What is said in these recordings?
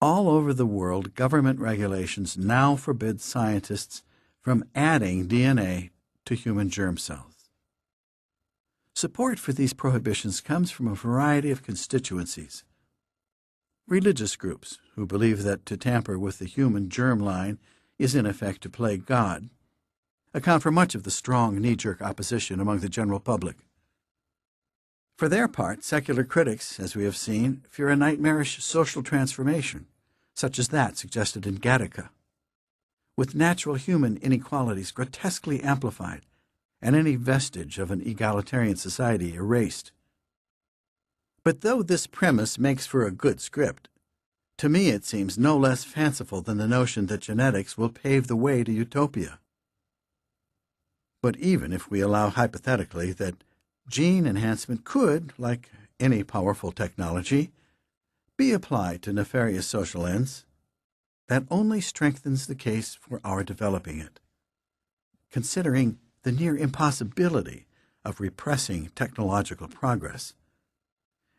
All over the world, government regulations now forbid scientists from adding DNA to human germ cells. Support for these prohibitions comes from a variety of constituencies. Religious groups, who believe that to tamper with the human germline is in effect to play God, account for much of the strong knee-jerk opposition among the general public. For their part, secular critics, as we have seen, fear a nightmarish social transformation, such as that suggested in Gattaca, with natural human inequalities grotesquely amplified and any vestige of an egalitarian society erased. But though this premise makes for a good script, to me it seems no less fanciful than the notion that genetics will pave the way to utopia. But even if we allow hypothetically that gene enhancement could, like any powerful technology, be applied to nefarious social ends, that only strengthens the case for our developing it. Considering the near impossibility of repressing technological progress,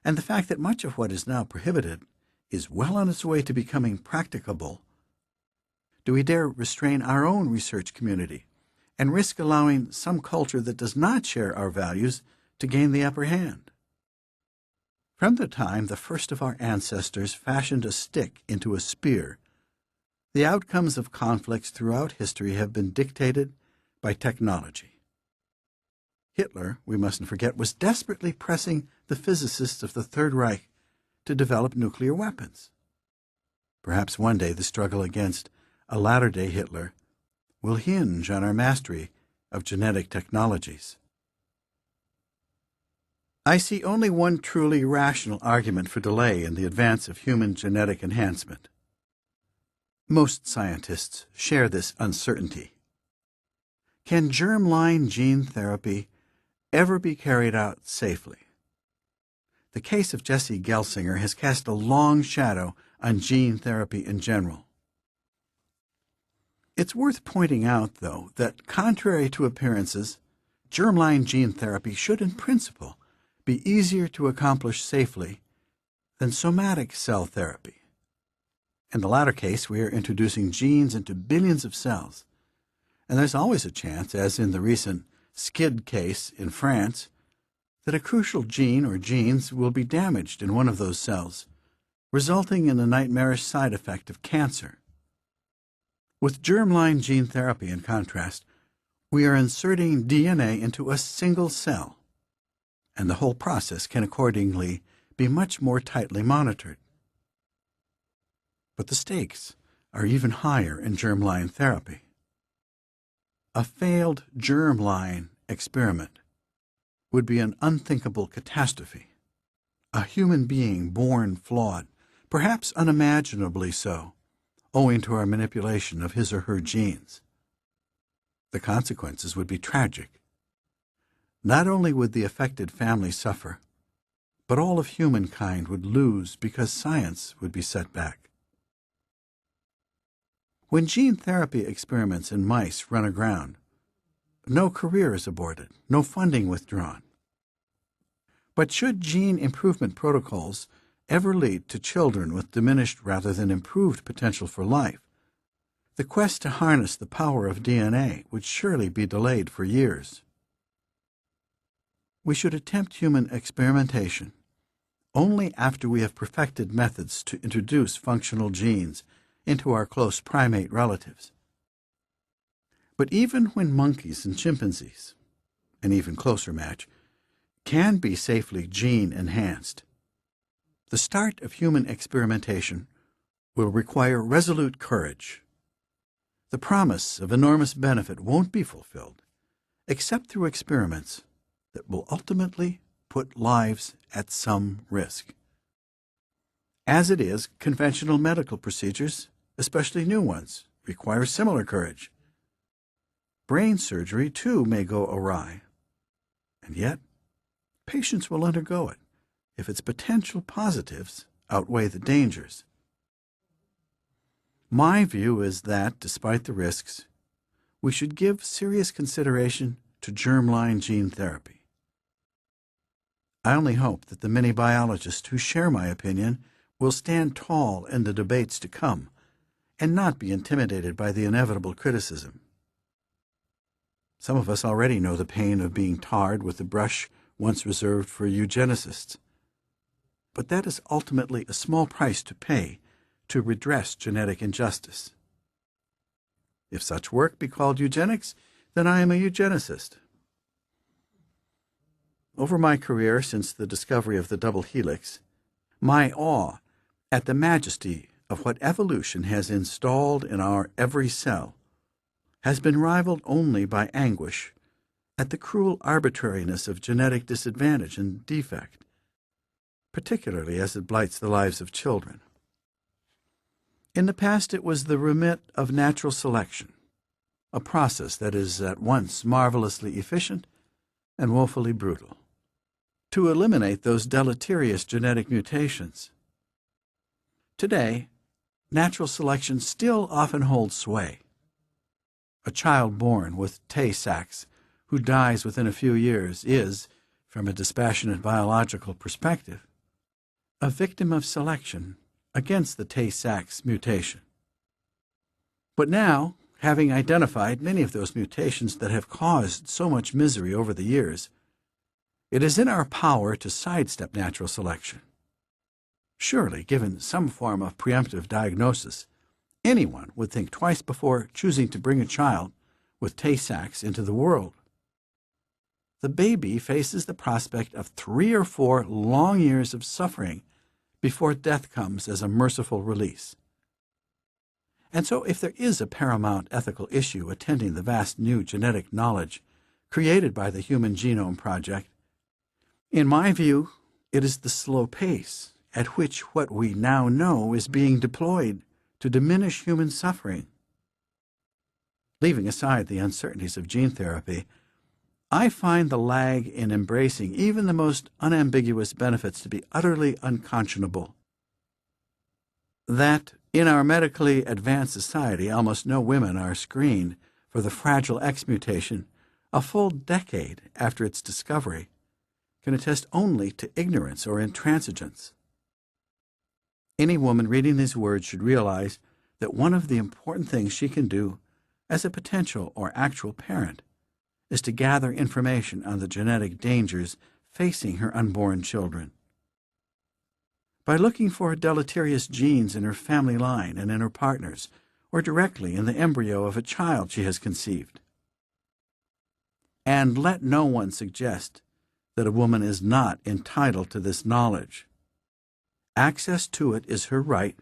and the fact that much of what is now prohibited is well on its way to becoming practicable, do we dare restrain our own research community and risk allowing some culture that does not share our values to gain the upper hand? From the time the first of our ancestors fashioned a stick into a spear, the outcomes of conflicts throughout history have been dictated by technology. Hitler, we mustn't forget, was desperately pressing the physicists of the Third Reich to develop nuclear weapons. Perhaps one day the struggle against a latter-day Hitler will hinge on our mastery of genetic technologies. I see only one truly rational argument for delay in the advance of human genetic enhancement. Most scientists share this uncertainty. Can germline gene therapy ever be carried out safely? The case of Jesse Gelsinger has cast a long shadow on gene therapy in general. It's worth pointing out, though, that contrary to appearances, germline gene therapy should in principle be easier to accomplish safely than somatic cell therapy. In the latter case, we are introducing genes into billions of cells, and there's always a chance, as in the recent SCID case in France, that a crucial gene or genes will be damaged in one of those cells, resulting in the nightmarish side effect of cancer. With germline gene therapy, in contrast, we are inserting DNA into a single cell, and the whole process can accordingly be much more tightly monitored. But the stakes are even higher in germline therapy. A failed germline experiment would be an unthinkable catastrophe. A human being born flawed, perhaps unimaginably so, owing to our manipulation of his or her genes. The consequences would be tragic. Not only would the affected family suffer, but all of humankind would lose because science would be set back. When gene therapy experiments in mice run aground, no career is aborted, no funding withdrawn. But should gene improvement protocols ever lead to children with diminished rather than improved potential for life, the quest to harness the power of DNA would surely be delayed for years. We should attempt human experimentation only after we have perfected methods to introduce functional genes into our close primate relatives. But even when monkeys and chimpanzees, an even closer match, can be safely gene-enhanced, the start of human experimentation will require resolute courage. The promise of enormous benefit won't be fulfilled except through experiments that will ultimately put lives at some risk. As it is, conventional medical procedures, especially new ones, require similar courage. Brain surgery, too, may go awry. And yet, patients will undergo it if its potential positives outweigh the dangers. My view is that, despite the risks, we should give serious consideration to germline gene therapy. I only hope that the many biologists who share my opinion will stand tall in the debates to come and not be intimidated by the inevitable criticism. Some of us already know the pain of being tarred with the brush once reserved for eugenicists. But that is ultimately a small price to pay to redress genetic injustice. If such work be called eugenics, then I am a eugenicist. Over my career since the discovery of the double helix, my awe at the majesty of what evolution has installed in our every cell has been rivaled only by anguish at the cruel arbitrariness of genetic disadvantage and defect, particularly as it blights the lives of children. In the past, it was the remit of natural selection, a process that is at once marvelously efficient and woefully brutal, to eliminate those deleterious genetic mutations. Today, natural selection still often holds sway. A child born with Tay-Sachs who dies within a few years is, from a dispassionate biological perspective, a victim of selection against the Tay-Sachs mutation. But now, having identified many of those mutations that have caused so much misery over the years, it is in our power to sidestep natural selection. Surely, given some form of preemptive diagnosis, anyone would think twice before choosing to bring a child with Tay-Sachs into the world. The baby faces the prospect of 3 or 4 long years of suffering before death comes as a merciful release. And so if there is a paramount ethical issue attending the vast new genetic knowledge created by the Human Genome Project, in my view, it is the slow pace at which what we now know is being deployed to diminish human suffering. Leaving aside the uncertainties of gene therapy, I find the lag in embracing even the most unambiguous benefits to be utterly unconscionable. That, in our medically advanced society, almost no women are screened for the Fragile X mutation a full decade after its discovery can attest only to ignorance or intransigence. Any woman reading these words should realize that one of the important things she can do as a potential or actual parent is to gather information on the genetic dangers facing her unborn children. By looking for deleterious genes in her family line and in her partners, or directly in the embryo of a child she has conceived. And let no one suggest that a woman is not entitled to this knowledge. Access to it is her right,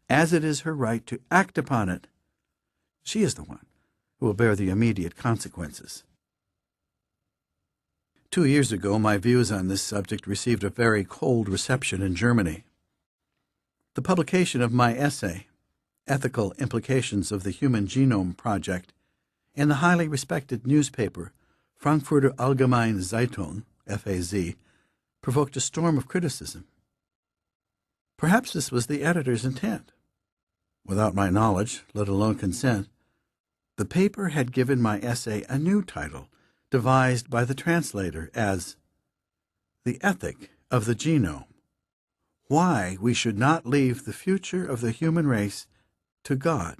as it is her right to act upon it. She is the one who will bear the immediate consequences. 2 years ago, my views on this subject received a very cold reception in Germany. The publication of my essay, Ethical Implications of the Human Genome Project, in the highly respected newspaper Frankfurter Allgemeine Zeitung, FAZ, provoked a storm of criticism. Perhaps this was the editor's intent. Without my knowledge, let alone consent, the paper had given my essay a new title, devised by the translator as The Ethic of the Genome: Why We Should Not Leave the Future of the Human Race to God.